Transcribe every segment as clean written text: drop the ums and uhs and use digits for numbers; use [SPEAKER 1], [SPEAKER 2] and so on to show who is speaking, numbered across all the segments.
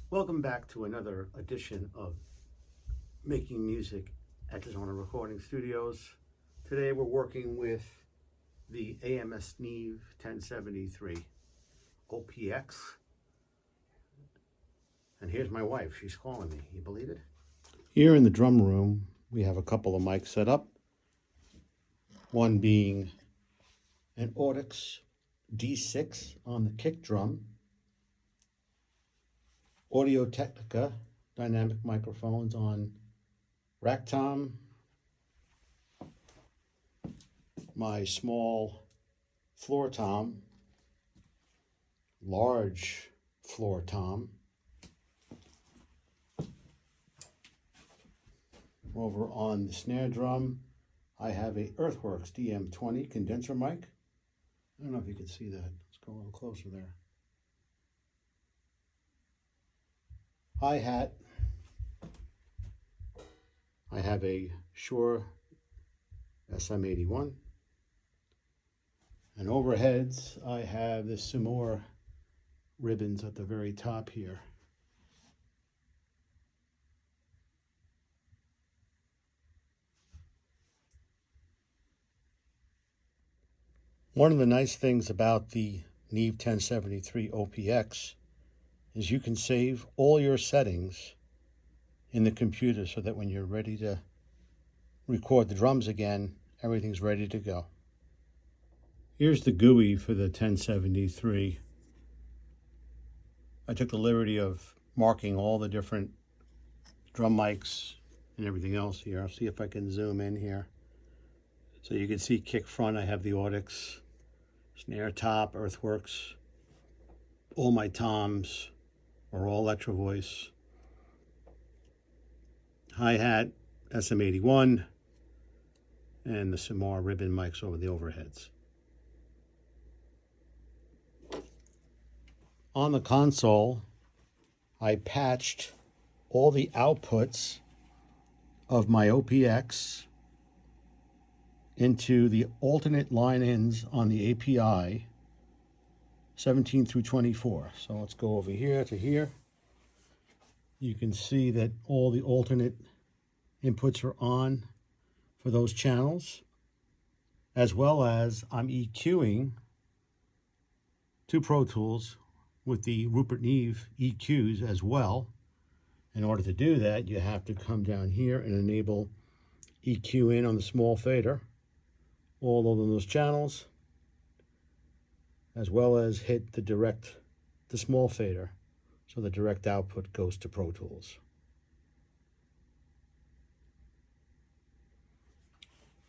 [SPEAKER 1] Welcome back to another edition of Making Music at the Zona Recording Studios. Today we're working with the AMS NEVE 1073 OPX. And here's my wife, she's calling me, you believe it? Here in the drum room, we have a couple of mics set up. One being an OPX D6 on the kick drum, Audio Technica dynamic microphones on rack tom, my small floor tom, large floor tom. Over on the snare drum, I have a Earthworks DM20 condenser mic. I don't know if you can see that. Let's go a little closer there. Hi-hat. I have a Shure SM81. And overheads, I have the some more ribbons at the very top here. One of the nice things about the NEVE 1073 OPX is you can save all your settings in the computer so that when you're ready to record the drums again, everything's ready to go. Here's the GUI for the 1073. I took the liberty of marking all the different drum mics and everything else here. I'll see if I can zoom in here. So you can see kick front, I have the OPX, snare top, Earthworks. All my toms are all Electro Voice. Hi-hat, SM81, and the some more ribbon mics over the overheads. On the console, I patched all the outputs of my OPX into the alternate line ins on the API 17 through 24. So let's go over here to here. You can see that all the alternate inputs are on for those channels, as well as I'm EQing to Pro Tools with the Rupert Neve EQs as well. In order to do that, you have to come down here and enable EQ in on the small fader, all of those channels, as well as hit the small fader, so the direct output goes to Pro Tools.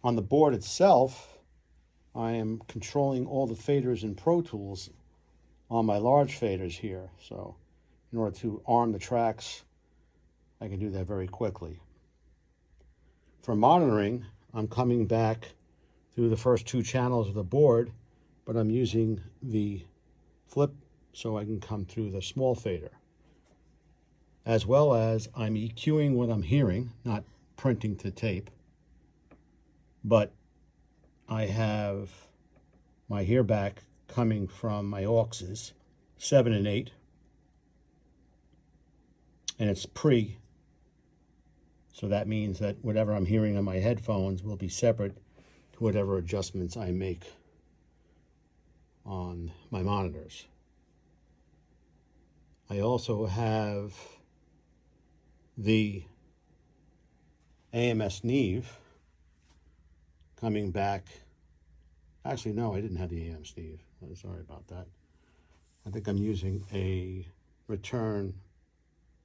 [SPEAKER 1] On the board itself, I am controlling all the faders in Pro Tools on my large faders here. So in order to arm the tracks, I can do that very quickly. For monitoring, I'm coming back through the first two channels of the board, but I'm using the flip so I can come through the small fader. As well as I'm EQing what I'm hearing, not printing to tape, but I have my hearback coming from my AUXs, 7 and 8, and it's pre, so that means that whatever I'm hearing on my headphones will be separate to whatever adjustments I make on my monitors. I also have the AMS NEVE coming back. Actually, no, I didn't have the AMS NEVE. I'm sorry about that. I think I'm using a return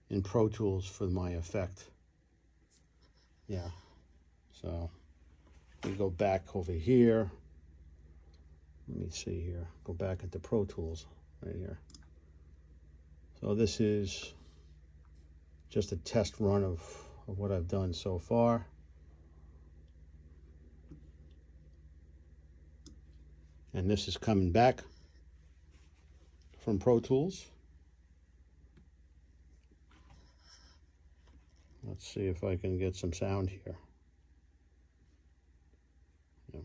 [SPEAKER 1] in Pro Tools for my effect. Yeah, so we go back over here. Let me see here. Go back into Pro Tools right here. So this is just a test run of what I've done so far. And this is coming back from Pro Tools. Let's see if I can get some sound here. Yeah.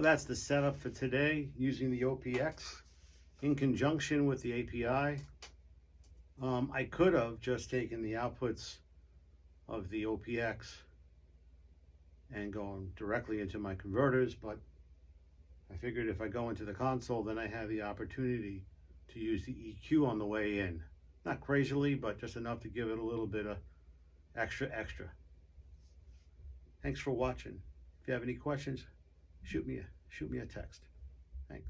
[SPEAKER 1] that's the setup for today using the OPX in conjunction with the API. I could have just taken the outputs of the OPX and gone directly into my converters, but I figured if I go into the console, then I have the opportunity to use the EQ on the way in. Not crazily, but just enough to give it a little bit of extra. Thanks for watching. If you have any questions, shoot me a text. Thanks.